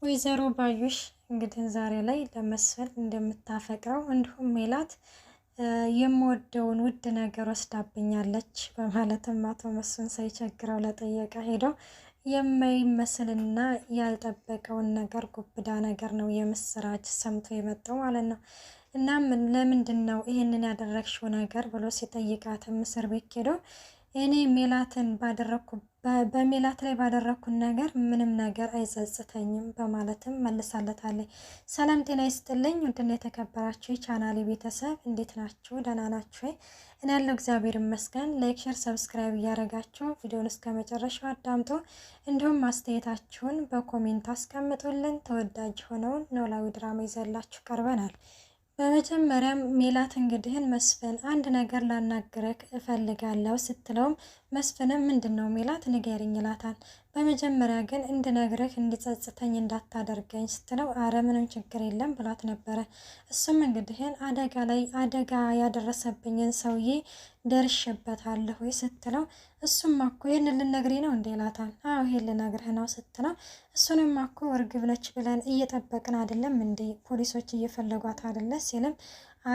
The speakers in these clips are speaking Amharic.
ወይዘሮ ባዩሽ እንግዲህ ዛሬ ላይ ለመስፍን እንደምታፈቅረው እንዲሁም ሜላት የምወደውን ውድ ነገር ወስዳብኛለች በማለትም አቶ መስፍን ሳይቸግረው ለጠየቀ ሄዶ የማይመስልና ያልጠበቀውን ነገር ጉብዳ ነገር ነው የምስራች ሰምቶ የመጣው ማለት ነው። እናም ለምንድን ነው ይህንን ያደረግሽው ነገር ብሎ ሲጠይቃትም እስር ቤት ሄዶ እኔ ሜላትን በሜላት ላይ ባደረኩት ነገር ምንም ነገር አይጸጽተኝም በማለትም መልሳለታለች። ሰላም ጤና ይስጥልኝ ውድና የተከበራችሁ የቻናሌ ቤተሰብ እንዴት ናችሁ? ደህና ናችሁ? እኔ ያለው እግዚአብሔር ይመስገን። ላይክ፣ ሼር፣ ሰብስክራይብ እያደረጋችሁ ቪዲዮን እስከ መጨረሻው አዳምጡ። እንዲሁም አስተያየታችሁን በኮሜንት አስቀምጡልን። ተወዳጅ ሆነውን ኖላዊ ድራማ ይዘላችሁ ቀርበናል። በመጀመሪያም ሜላት እንግዲህን መስፍን አንድ ነገር ላናግረክ እፈልጋለሁ ስትለውም መስፍንም ምንድነው ሜላት ንገሪኝ ይላታል። በመጀመሪያ ግን እንድነግርህ እንዲጸጽተኝ እንዳታደርገኝ ስትለው አረ ምንም ችግር የለም ብላት ነበረ። እሱም እንግዲህን አደጋ ያደረሰብኝን ሰውዬ ደርሼበታለሁ ስትለው እሱም እኮ ይህን ልነግሪኝ ነው እንዴ ይላታል። አዎ ይሄን ልነግርህ ነው ስትለው እሱንም እኮ እርግብ ነች ብለን እየጠበቅን አይደለም እንዴ ፖሊሶች እየፈለጓት አይደለ ሲልም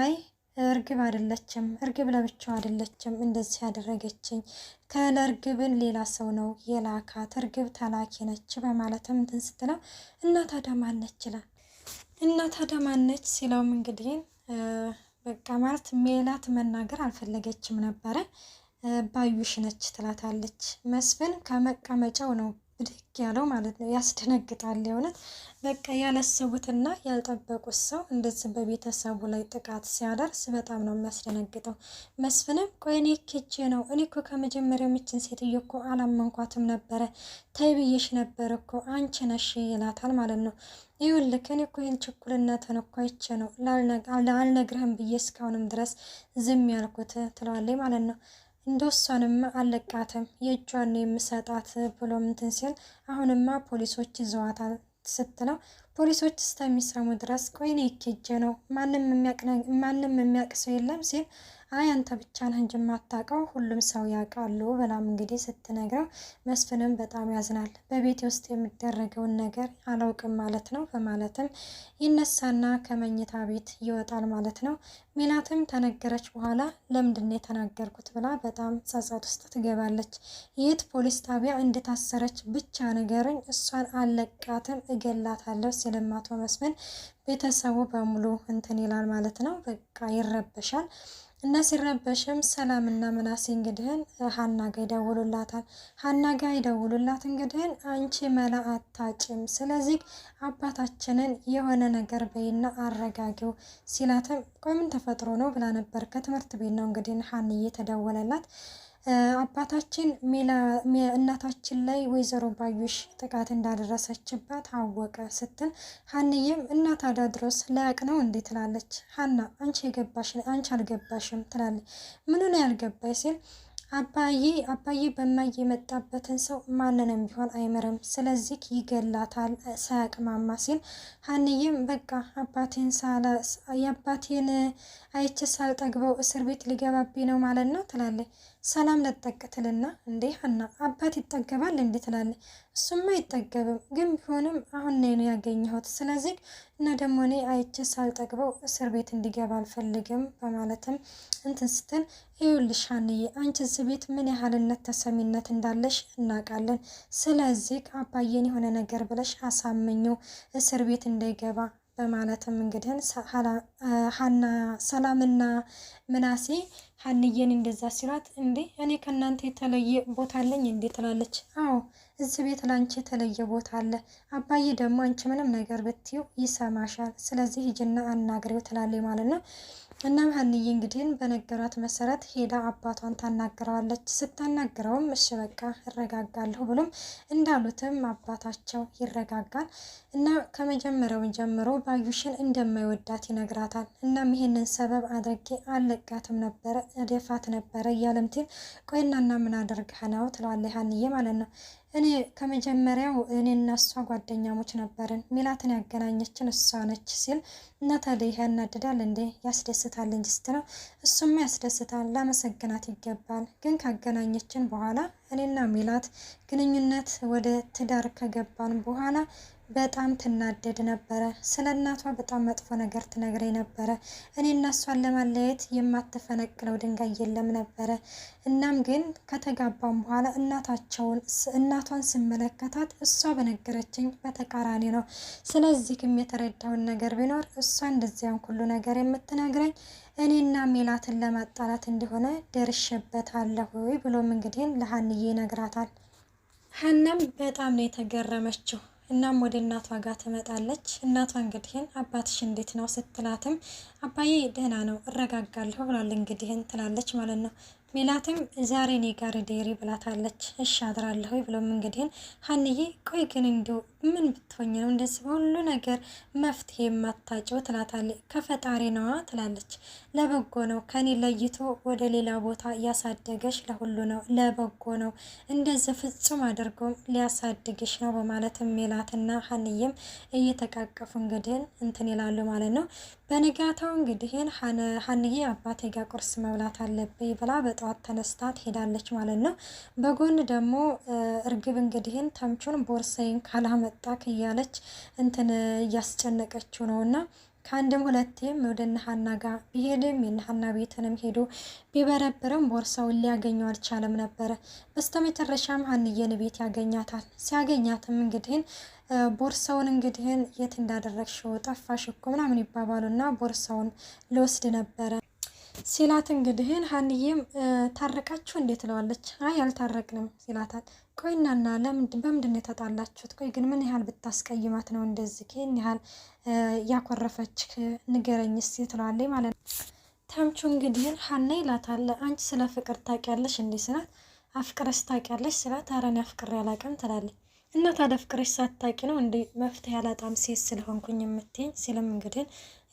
አይ እርግብ አይደለችም፣ እርግብ ለብቻው አይደለችም እንደዚህ ያደረገችኝ ከለርግብን ሌላ ሰው ነው የላካት፣ እርግብ ተላኪ ነች በማለትም እንትን ስትለው እና ታዲያ ማነች ይላል። እና ታዲያ ማነች ሲለውም እንግዲህ በቃ ማለት ሜላት መናገር አልፈለገችም ነበረ። ባዩሽ ነች ትላታለች። መስፍን ከመቀመጫው ነው ብድግ ያለው ማለት ነው። ያስደነግጣል የእውነት በቃ ያላሰቡትና ያልጠበቁት ሰው እንደዚህ በቤተሰቡ ላይ ጥቃት ሲያደርስ በጣም ነው የሚያስደነግጠው። መስፍንም ቆይ እኔ ኬቼ ነው እኔ እኮ ከመጀመሪያው ምችን ሴትዮ እኮ አላመንኳትም ነበረ ተይ ብዬሽ ነበር እኮ አንቺ ነሽ ይላታል ማለት ነው። ይኸውልህ እኔ እኮ ይህን ችኩልነትን እኮ አይቼ ነው አልነግርህም ብዬ እስካሁንም ድረስ ዝም ያልኩት ትለዋለች ማለት ነው። እንደሷንማ አለቃትም የእጇን ነው የምሰጣት ብሎ እንትን ሲል አሁንማ ፖሊሶች ይዘዋታል ስትለው ፖሊሶች እስከሚሰሙ ድረስ ቆይ እኔ ይኬጀ ነው ማንም የሚያውቅ ሰው የለም ሲል አይ አንተ ብቻ ነህ እንጂ የማታውቀው ሁሉም ሰው ያውቃሉ በላም እንግዲህ ስትነግረው መስፍንም በጣም ያዝናል። በቤት ውስጥ የሚደረገውን ነገር አላውቅም ማለት ነው በማለትም ይነሳና ከመኝታ ቤት ይወጣል ማለት ነው። ሜላትም ተነገረች በኋላ ለምንድን የተናገርኩት ብላ በጣም ጸጸት ውስጥ ትገባለች። የት ፖሊስ ጣቢያ እንደታሰረች ብቻ ነገርኝ እሷን አለቃትም እገላታለሁ ሲልም አቶ መስፍን ቤተሰቡ በሙሉ እንትን ይላል ማለት ነው። በቃ ይረበሻል። እና ሲረበሽም ሰላምና ምናሴ እንግዲህን ሀና ጋ ይደውሉላታል። ሀና ጋ ይደውሉላት እንግዲህን አንቺ መላ አታጭም፣ ስለዚህ አባታችንን የሆነ ነገር በይና አረጋጊው ሲላትም ቆይ ምን ተፈጥሮ ነው ብላ ነበር። ከትምህርት ቤት ነው እንግዲህ ሀንዬ ተደወለላት። አባታችን እናታችን ላይ ወይዘሮ ባዩሽ ጥቃት እንዳደረሰችባት አወቀ ስትል ሀንዬም እናት አዳድሮስ ላያቅ ነው እንዴት ትላለች። ሀና አንቺ አልገባሽም ትላለች። ምኑን ያልገባሽ ሲል አባዬ በማይ የመጣበትን ሰው ማንንም ቢሆን አይምርም፣ ስለዚህ ይገላታል ሳያቅማማ ሲል ሀንዬም በቃ የአባቴን አይቼ ሳልጠግበው እስር ቤት ሊገባብኝ ነው ማለት ነው ትላለች። ሰላም ለጠቅትልና እንዴ ሀና አባት ይጠገባል እንዴ ትላለች። እሱማ አይጠገብም፣ ግን ቢሆንም አሁን ነው ያገኘሁት፣ ስለዚህ እና ደግሞ እኔ አይቼ ሳልጠግበው እስር ቤት እንዲገባ አልፈልግም በማለትም እንትን ስትል ይኸውልሽ ሀንዬ አንቺ እዚህ ቤት ምን ያህልነት ተሰሚነት እንዳለሽ እናውቃለን። ስለዚህ አባዬን የሆነ ነገር ብለሽ አሳምኘው እስር ቤት እንዳይገባ በማለትም እንግዲህ ሀና ሰላምና ምናሴ ሀንዬን እንደዛ ሲሏት እንዴ እኔ ከእናንተ የተለየ ቦታ አለኝ እንዴ ትላለች። አዎ እዚህ ቤት ላንቺ የተለየ ቦታ አለ። አባዬ ደግሞ አንቺ ምንም ነገር ብትይው ይሰማሻል። ስለዚህ ሂጂና አናግሬው ትላለች ማለት ነው። እናም ሀንዬ እንግዲህ በነገሯት መሰረት ሄዳ አባቷን ታናግረዋለች። ስታናግረውም እሺ በቃ እረጋጋለሁ ብሎም እንዳሉትም አባታቸው ይረጋጋል እና ከመጀመሪያውን ጀምሮ ባዩሽን እንደማይወዳት ይነግራታል። እናም ይሄንን ሰበብ አድርጌ አለቃትም ነበረ እደፋት ነበረ እያለምትል ቆይናና ምን አደርግህ ነው ትለዋለች ሀንዬ ማለት ነው። እኔ ከመጀመሪያው እኔና እሷ ጓደኛሞች ነበርን፣ ሜላትን ያገናኘችን እሷ ነች ሲል እና ታዲያ ይሄ ያናድዳል እንዴ ያስደስታል እንጂ ስትለው እሱማ ያስደስታል፣ ላመሰግናት ይገባል። ግን ካገናኘችን በኋላ እኔና ሜላት ግንኙነት ወደ ትዳር ከገባን በኋላ በጣም ትናደድ ነበረ። ስለ እናቷ በጣም መጥፎ ነገር ትነግረኝ ነበረ። እኔ እና እሷን ለማለያየት የማትፈነቅለው ድንጋይ የለም ነበረ። እናም ግን ከተጋባም በኋላ እናቷን ስመለከታት እሷ በነገረችኝ በተቃራኒ ነው። ስለዚህም የተረዳውን ነገር ቢኖር እሷ እንደዚያን ሁሉ ነገር የምትነግረኝ እኔና ሜላትን ለማጣላት እንደሆነ ደርሼበታለሁ ብሎም እንግዲህ ለሀንዬ ይነግራታል። ሀናም በጣም ነው የተገረመችው። እናም ወደ እናቷ ጋር ትመጣለች። እናቷ እንግዲህን አባትሽ እንዴት ነው ስትላትም አባዬ ደህና ነው እረጋጋለሁ ብሏል እንግዲህን ትላለች ማለት ነው። ሜላትም ዛሬ እኔ ጋር ዴሪ ብላታለች። እሺ አድራለሁ ብሎም እንግዲህን ሀንዬ ቆይ ግን እንዲሁ ምን ብትሆኝ ነው እንደዚህ በሁሉ ነገር መፍትሄ የማታጭው ትላታለች። ከፈጣሪ ነዋ ትላለች። ለበጎ ነው ከኔ ለይቶ ወደ ሌላ ቦታ ያሳደገሽ ለሁሉ ነው ለበጎ ነው እንደዚህ ፍጹም አድርጎም ሊያሳድግሽ ነው በማለትም ሜላትና ሀንዬም እየተቃቀፉ እንግዲህን እንትን ይላሉ ማለት ነው። በንጋታው እንግዲህን ሀንዬ አባቴ ጋር ቁርስ መብላት አለብኝ ብላ በጠዋት ተነስታ ትሄዳለች ማለት ነው። በጎን ደግሞ እርግብ እንግዲህን ተምቹን ቦርሳዬን ካላመጣክ እያለች እንትን እያስጨነቀችው ነው እና ከአንድም ሁለቴም ወደ ሀና ጋር ቢሄድም የሀና ቤትንም ሄዶ ቢበረብርም ቦርሳውን ሊያገኘው አልቻለም ነበረ። በስተመጨረሻም ሀንዬን ቤት ያገኛታል። ሲያገኛትም እንግዲህን ቦርሳውን እንግዲህን የት እንዳደረግሽው ጠፋሽ እኮ ምናምን ይባባሉና ቦርሳውን ልወስድ ነበረ ሲላት እንግዲህን ሀንዬም ታረቃችሁ እንዴት ትለዋለች። አይ አልታረቅንም ሲላታል። ቆይናና በምንድን ነው የተጣላችሁት? ቆይ ግን ምን ያህል ብታስቀይማት ነው እንደዚህ ይህን ያህል ያኮረፈች ንገረኝ እስኪ ትለዋለች ማለት ነው። ተምቹ እንግዲህን ሀና ይላታል። አንቺ ስለ ፍቅር ታውቂያለሽ እንዴ ስላት አፍቅረሽ ታውቂያለሽ ስላት ኧረ እኔ አፍቅሬ አላውቅም ትላለች። እና ታዲያ ፍቅረሽ ሳታውቂ ነው እንዴ መፍትሄ ያላጣም ሴት ስለሆንኩኝ የምትይኝ ሲልም እንግዲህ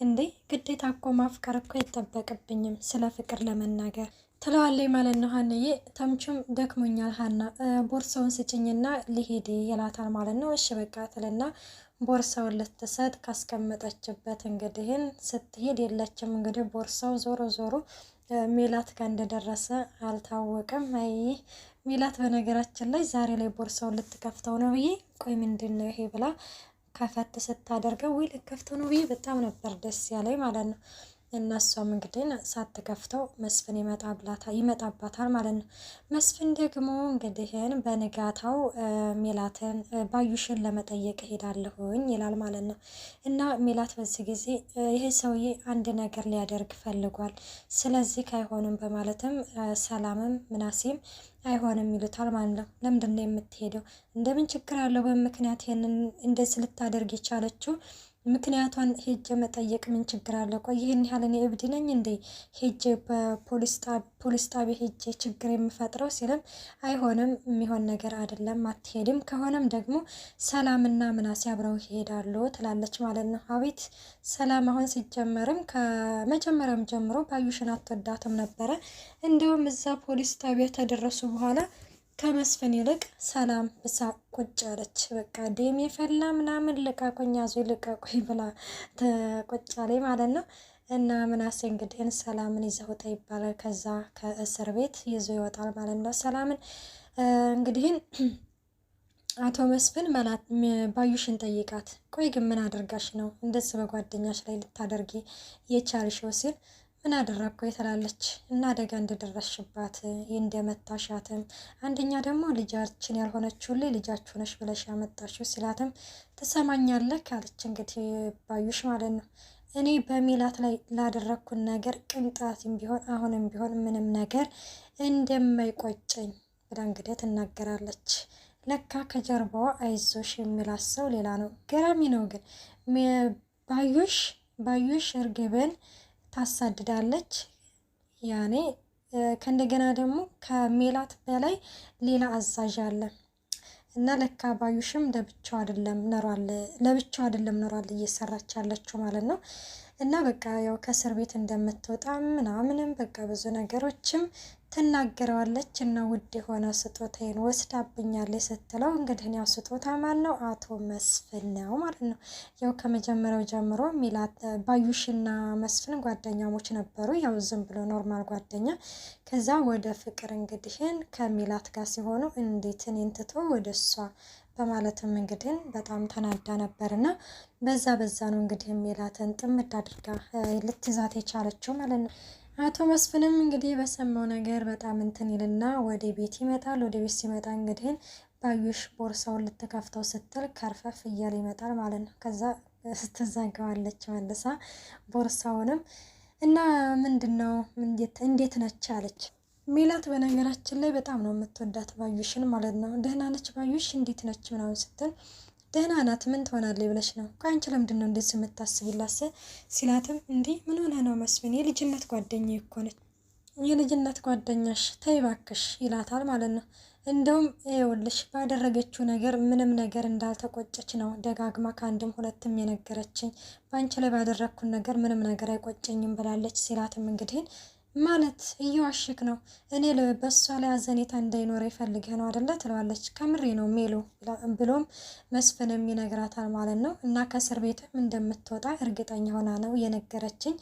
እንዴ ግዴታ እኮ ማፍቀር እኮ አይጠበቅብኝም ስለ ፍቅር ለመናገር ትለዋለች ማለት ነው። ሀንዬ ተምቹም ደክሞኛል ሀና ቦርሳውን ስጭኝና ሊሄድ ይላታል ማለት ነው። እሺ በቃ ትልና ቦርሳውን ልትሰጥ ካስቀመጠችበት እንግዲህን ስትሄድ የለችም። እንግዲህ ቦርሳው ዞሮ ዞሮ ሜላት ጋር እንደደረሰ አልታወቀም። አይ ሜላት በነገራችን ላይ ዛሬ ላይ ቦርሳውን ልትከፍተው ነው ብዬ ቆይ ምንድን ነው ይሄ ብላ ከፈት ስታደርገው ወይ ልከፍተው ነው ብዬ በጣም ነበር ደስ ያለኝ ማለት ነው። እና እሷም እንግዲህ ሳትከፍተው መስፍን ይመጣባታል ማለት ነው። መስፍን ደግሞ እንግዲህን በንጋታው ሜላትን ባዩሽን ለመጠየቅ ሄዳለሁኝ ይላል ማለት ነው። እና ሜላት በዚህ ጊዜ ይሄ ሰውዬ አንድ ነገር ሊያደርግ ፈልጓል፣ ስለዚህ ካይሆንም በማለትም ሰላምም ምናሴም አይሆንም ይሉታል ማለት ነው። ለምንድን ነው የምትሄደው? እንደምን ችግር አለው በምክንያት ይሄንን እንደዚህ ልታደርግ የቻለችው? ምክንያቷን ሄጀ መጠየቅ ምን ችግር አለ? ቆይ ይህን ያህል እኔ እብድ ነኝ እንዴ ሄጀ በፖሊስ ጣቢያ ሄጀ ችግር የምፈጥረው ሲልም አይሆንም የሚሆን ነገር አይደለም አትሄድም፣ ከሆነም ደግሞ ሰላምና ምናሴ አብረው ይሄዳሉ ትላለች ማለት ነው። አቤት ሰላም አሁን ሲጀመርም ከመጀመሪያም ጀምሮ ባዩሽን አትወዳትም ነበረ። እንዲሁም እዛ ፖሊስ ጣቢያ ተደረሱ በኋላ ከመስፍን ይልቅ ሰላም ብሳ ቁጭ አለች። በቃ ደም የፈላ ምናምን ልቀቁኝ ያዙ ልቀቁኝ ብላ ተቆጭ አለች ማለት ነው። እና ምናሴ እንግዲህ ሰላምን ይዘው ወጣ ይባላል። ከዛ ከእስር ቤት ይዞ ይወጣል ማለት ነው። ሰላምን እንግዲህ አቶ መስፍን ባዩሽን ጠይቃት፣ ቆይ ግን ምን አድርጋሽ ነው እንደዚህ በጓደኛሽ ላይ ልታደርጊ የቻልሽው ሲል ምን አደረግኩ ትላለች። እና አደጋ እንደደረስሽባት እንደመታሻትም አንደኛ ደግሞ ልጃችን ያልሆነችውን ላይ ልጃችሁ ነሽ ብለሽ ያመጣችው ሲላትም ትሰማኛለህ ካለች እንግዲህ ባዩሽ ማለት ነው። እኔ በሜላት ላይ ላደረግኩን ነገር ቅንጣትም ቢሆን አሁንም ቢሆን ምንም ነገር እንደማይቆጨኝ ብላ እንግዲህ ትናገራለች። ለካ ከጀርባዋ አይዞሽ የሚላት ሰው ሌላ ነው። ገራሚ ነው ግን ባዩሽ እርግብን ታሳድዳለች። ያኔ ከእንደገና ደግሞ ከሜላት በላይ ሌላ አዛዥ አለ እና ለካ ባዩሽም ለብቻው አይደለም ኖሯል እየሰራች ያለችው ማለት ነው። እና በቃ ያው ከእስር ቤት እንደምትወጣ ምናምንም በቃ ብዙ ነገሮችም ትናገረዋለች። እና ውድ የሆነ ስጦታዬን ወስዳብኛለች ስትለው እንግዲህ ያው ስጦታ ማን ነው? አቶ መስፍን ነው ማለት ነው። ያው ከመጀመሪያው ጀምሮ ሜላት ባዩሽና መስፍን ጓደኛሞች ነበሩ። ያው ዝም ብሎ ኖርማል ጓደኛ። ከዛ ወደ ፍቅር እንግዲህን ከሜላት ጋር ሲሆኑ እንዴት እኔን ትቶ ወደ እሷ በማለትም እንግዲህ በጣም ተናዳ ነበርና በዛ ነው እንግዲህ ሜላትን ጥምድ አድርጋ ልትይዛት የቻለችው ማለት ነው። አቶ መስፍንም እንግዲህ በሰማው ነገር በጣም እንትን ይልና ወደ ቤት ይመጣል። ወደ ቤት ሲመጣ እንግዲህ ባዩሽ ቦርሳውን ልትከፍተው ስትል ከርፈፍ እያለ ይመጣል ማለት ነው። ከዛ ስትዘጋዋለች መልሳ ቦርሳውንም እና ምንድነው እንዴት ነች አለች። ሜላት በነገራችን ላይ በጣም ነው የምትወዳት ባዩሽን ማለት ነው። ደህና ነች ባዩሽ እንዴት ነች ምናምን ስትል ደህና ናት ምን ትሆናለች ብለሽ ነው ከአንቺ ለምንድን ነው እንደዚህ የምታስቢላት ሲላትም እንዲህ ምን ሆነ ነው መስፍን የልጅነት ጓደኛዬ እኮ ነች። የልጅነት ጓደኛሽ ተይ እባክሽ ይላታል ማለት ነው። እንደውም ይኸውልሽ ባደረገችው ነገር ምንም ነገር እንዳልተቆጨች ነው ደጋግማ ከአንድም ሁለትም የነገረችኝ። በአንቺ ላይ ባደረግኩን ነገር ምንም ነገር አይቆጨኝም ብላለች ሲላትም እንግዲህ ማለት እየዋሽክ ነው እኔ በሷ ላይ አዘኔታ እንዳይኖር ይፈልግህ ነው አይደለ ትለዋለች። ከምሬ ነው ሜሉ ብሎም መስፍንም ይነግራታል ማለት ነው። እና ከእስር ቤትም እንደምትወጣ እርግጠኛ ሆና ነው የነገረችኝ።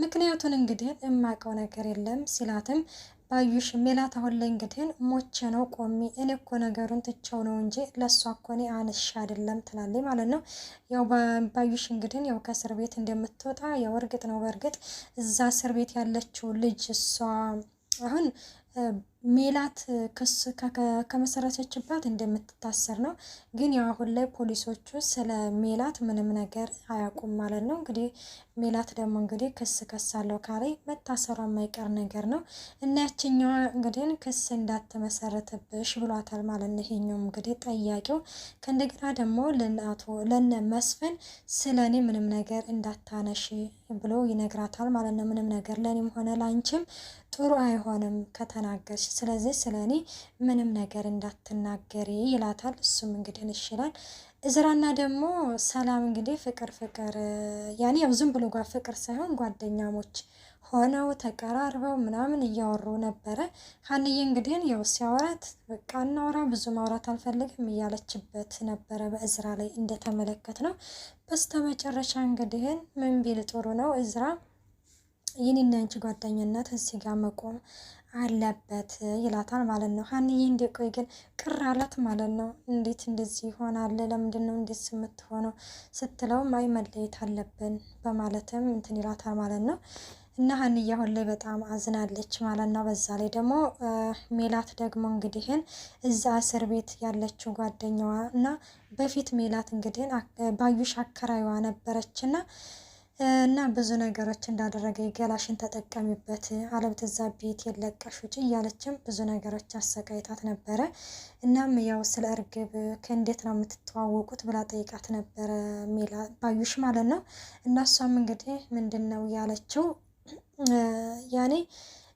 ምክንያቱን እንግዲህ የማውቀው ነገር የለም ሲላትም ባዩሽ ሜላት አሁን ላይ እንግዲህ ሞቼ ነው ቆሚ እኔ እኮ ነገሩን ትቼው ነው እንጂ ለእሷ እኮ እኔ አንሽ አይደለም ትላለች ማለት ነው። ያው ባዩሽ እንግዲህ ያው ከእስር ቤት እንደምትወጣ ያው እርግጥ ነው። በእርግጥ እዛ እስር ቤት ያለችው ልጅ እሷ አሁን ሜላት ክስ ከመሰረተችባት እንደምትታሰር ነው። ግን ያው አሁን ላይ ፖሊሶቹ ስለ ሜላት ምንም ነገር አያውቁም ማለት ነው። እንግዲህ ሜላት ደግሞ እንግዲህ ክስ ከሳለው ካለ መታሰሯ የማይቀር ነገር ነው። እና ያችኛዋ እንግዲህ ክስ እንዳትመሰረትብሽ ብሏታል ማለት ነው። ይሄኛው እንግዲህ ጠያቂው ከእንደገና ደግሞ ለነ መስፍን ስለ እኔ ምንም ነገር እንዳታነሺ ብሎ ይነግራታል ማለት ነው። ምንም ነገር ለእኔም ሆነ ላንቺም ጥሩ አይሆንም ከተናገርሽ፣ ስለዚህ ስለ እኔ ምንም ነገር እንዳትናገሪ ይላታል። እሱም እንግዲህ ይሽላል። እዝራና ደግሞ ሰላም እንግዲህ ፍቅር ያኔ ያው ዝም ብሎ ጋር ፍቅር ሳይሆን ጓደኛሞች ሆነው ተቀራርበው ምናምን እያወሩ ነበረ። ሀንዬ እንግዲህ ያው ሲያወራት በቃ እናውራ ብዙ ማውራት አልፈልግም እያለችበት ነበረ በእዝራ ላይ እንደተመለከት ነው። በስተመጨረሻ እንግዲህ ምን ቢል ጥሩ ነው እዝራ የኔና አንቺ ጓደኝነት እዚህ ጋር መቆም አለበት ይላታል ማለት ነው። ሀንዬ እንደ ቆይ ግን ቅር አላት ማለት ነው። እንዴት እንደዚህ ይሆናል ለምንድን ነው እንደዚህ የምትሆነው ስትለውም አይ መለየት አለብን በማለትም እንትን ይላታል ማለት ነው። እና ሀንዬ አሁን ላይ በጣም አዝናለች ማለት ነው። በዛ ላይ ደግሞ ሜላት ደግሞ እንግዲህን እዛ እስር ቤት ያለችው ጓደኛዋ እና በፊት ሜላት እንግዲህ ባዩሽ አከራይዋ ነበረችና እና ብዙ ነገሮች እንዳደረገ ገላሽን ተጠቀሚበት አለብትዛ ቤት የለቀሽ ውጭ እያለችም ብዙ ነገሮች አሰቃይታት ነበረ። እናም ያው ስለ እርግብ ከእንዴት ነው የምትተዋወቁት ብላ ጠይቃት ነበረ ባዩሽ ማለት ነው። እና እሷም እንግዲህ ምንድን ነው ያለችው ያኔ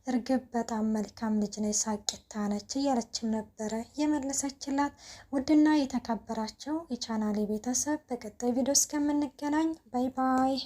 እርግብ በጣም መልካም ልጅ ነች፣ ሳቂታ ነች እያለችም ነበረ የመለሰችላት። ውድና የተከበራቸው የቻናሌ ቤተሰብ በቀጣይ ቪዲዮ እስከምንገናኝ ባይ ባይ።